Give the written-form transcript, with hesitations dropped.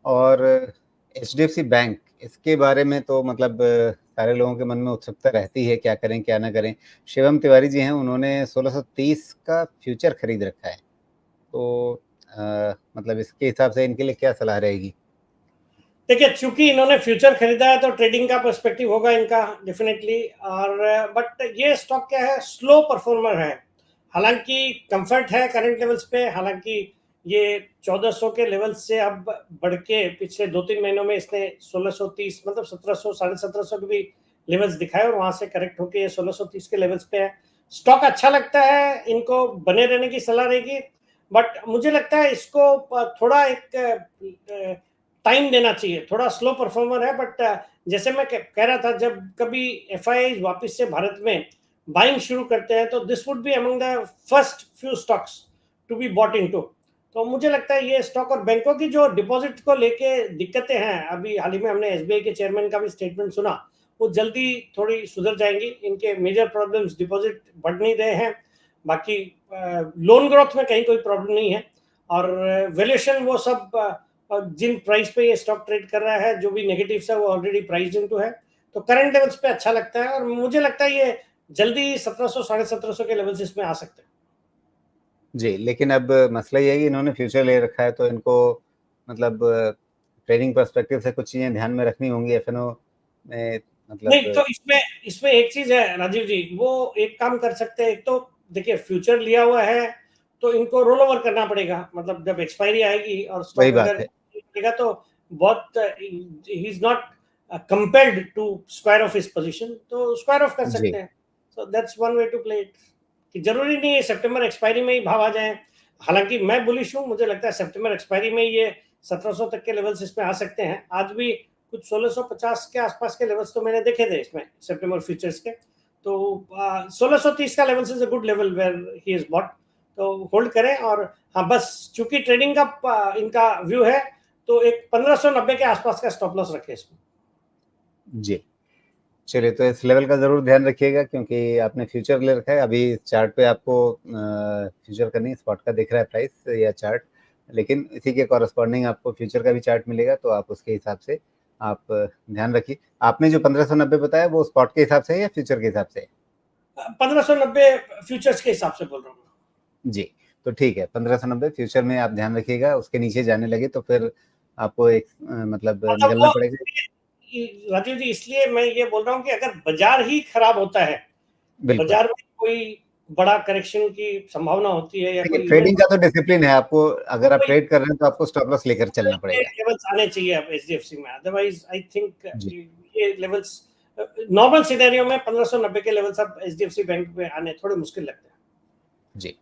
और HDFC bank, इसके बारे में तो मतलब सारे लोगों के मन में उत्सुकता रहती है, क्या करें क्या ना करें। शिवम तिवारी जी हैं, उन्होंने 1630 का फ्यूचर खरीद रखा है, तो मतलब इसके हिसाब से इनके लिए क्या सलाह रहेगी? देखिए, चूंकि इन्होंने फ्यूचर खरीदा है तो ट्रेडिंग का पर्सपेक्टिव होगा इनका डेफिनेटली। और बट ये स्टॉक क्या है, स्लो परफॉर्मर है। हालांकि कंफर्ट है करंट लेवल्स पे, हालांकि ये 1400 के लेवल से अब बढ़ के पिछले 2-3 महीनों में इसने 1630 मतलब 1700 1750 के भी लेवल्स दिखाए और वहां से करेक्ट होके ये 1630 के लेवल्स पे है। स्टॉक अच्छा लगता है, इनको बने रहने की सलाह रहेगी। बट मुझे लगता है इसको थोड़ा एक टाइम देना चाहिए। थोड़ा स्लो परफॉर्मर है, बट जैसे मैं कह रहा था, जब कभी एफआईआई वापस से भारत में बाइंग शुरू करते हैं तो this would be among the first few stocks to be bought into. तो मुझे लगता है ये स्टॉक, और बैंकों की जो डिपॉजिट को लेके दिक्कतें हैं, अभी हाल ही में हमने एसबीआई के चेयरमैन का भी स्टेटमेंट सुना, वो जल्दी थोड़ी सुधर जाएंगी। इनके मेजर प्रॉब्लम्स डिपॉजिट बढ़ नहीं रहे हैं, बाकी लोन ग्रोथ में कहीं कोई प्रॉब्लम नहीं है। और वैल्यूएशन वो सब और जिन प्राइस पे ये स्टॉक ट्रेड कर रहा है, जो भी नेगेटिव है वो ऑलरेडी प्राइस इनटू है। तो करंट लेवल्स पे अच्छा लगता है, और मुझे लगता है ये जल्दी 1700 1750 के लेवल्स इसमें आ सकते हैं। जी, लेकिन अब मसला ये है कि इन्होंने फ्यूचर ले रखा है, तो इनको मतलब ट्रेडिंग पर्सपेक्टिव से कुछ चीज़ें ध्यान में रखनी होंगी एफएनओ में, नहीं, मतलब। तो इसमें इसमें एक चीज है राजीव जी, वो एक काम कर सकते हैं। एक तो देखिए, फ्यूचर लिया हुआ है तो इनको रोल ओवर करना पड़ेगा, मतलब जब एक्सपायरी आएगी और वही स्टॉक बात अगर है। मिलेगा तो बहुत he is not compelled to square off his position, तो स्क्वायर ऑफ कर जी, सकते हैं। So that's one way to play it. कि जरूरी नहीं है सितंबर एक्सपायरी में ही भाव आ जाए। हालांकि मैं बुलिश हूँ, मुझे लगता है सितंबर एक्सपायरी में ये 1700 तक के लेवल्स इसमें आ सकते हैं। आज भी कुछ 1650 के आसपास के लेवल्स तो मैंने देखे थे इसमें सितंबर फ्यूचर्स के। तो 1630 का levels is a good level where he is bought. तो होल्ड करें। और हाँ, बस चूंकि ट्रेडिंग का इनका व्यू है, तो एक 1590 के आसपास का स्टॉप लॉस रखें इसमें। जी। चलिए, तो इस लेवल का ज़रूर ध्यान रखिएगा, क्योंकि आपने फ्यूचर ले रखा है। अभी चार्ट पे आपको फ्यूचर का नहीं, स्पॉट का दिख रहा है प्राइस या चार्ट, लेकिन इसी के कॉरस्पॉन्डिंग आपको फ्यूचर का भी चार्ट मिलेगा, तो आप उसके हिसाब से आप ध्यान रखिए। आपने जो 1590 बताया, वो स्पॉट के हिसाब से है या फ्यूचर के हिसाब से है? 1590 फ्यूचर्स के हिसाब से बोल रहा हूँ। जी, तो ठीक है, 1590 फ्यूचर में आप ध्यान रखिएगा। उसके नीचे जाने लगे तो फिर आपको एक मतलब मतलब निकलना वो पड़ेगा। राजीव जी, इसलिए मैं ये बोल रहा हूँ कि अगर बाजार ही खराब होता है, बिल्कुल। बाजार में कोई बड़ा करेक्शन की संभावना होती है या देखिए, कोई इवेंट, ट्रेडिंग का तो डिसिप्लिन है आपको। अगर आप तो ट्रेड कर रहे हैं तो आपको स्टॉप लॉस लेकर चलना ये पड़ेगा। लेवल्स आने चाहिए अब एचडीएफसी में। अदरवाइज आई थिंक जी। ये लेवल्स नॉर्मल सिनेरियो में 1590 के लेवल्स अब एचडीएफसी बैंक में आने थोड़े मुश्किल लगते हैं। जी।